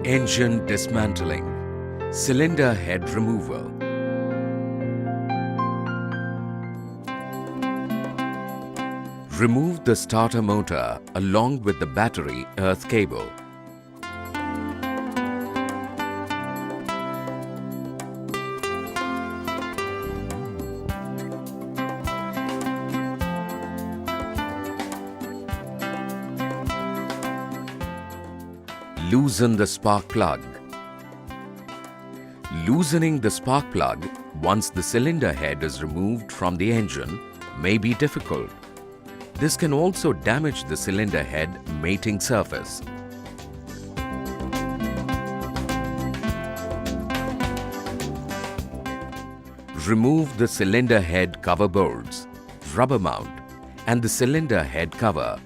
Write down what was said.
Engine dismantling. Cylinder head removal. Remove the starter motor along with the battery earth cable. Loosen the spark plug. Loosening the spark plug once the cylinder head is removed from the engine may be difficult. This can also damage the cylinder head mating surface. Remove the cylinder head cover bolts, rubber mount, and the cylinder head cover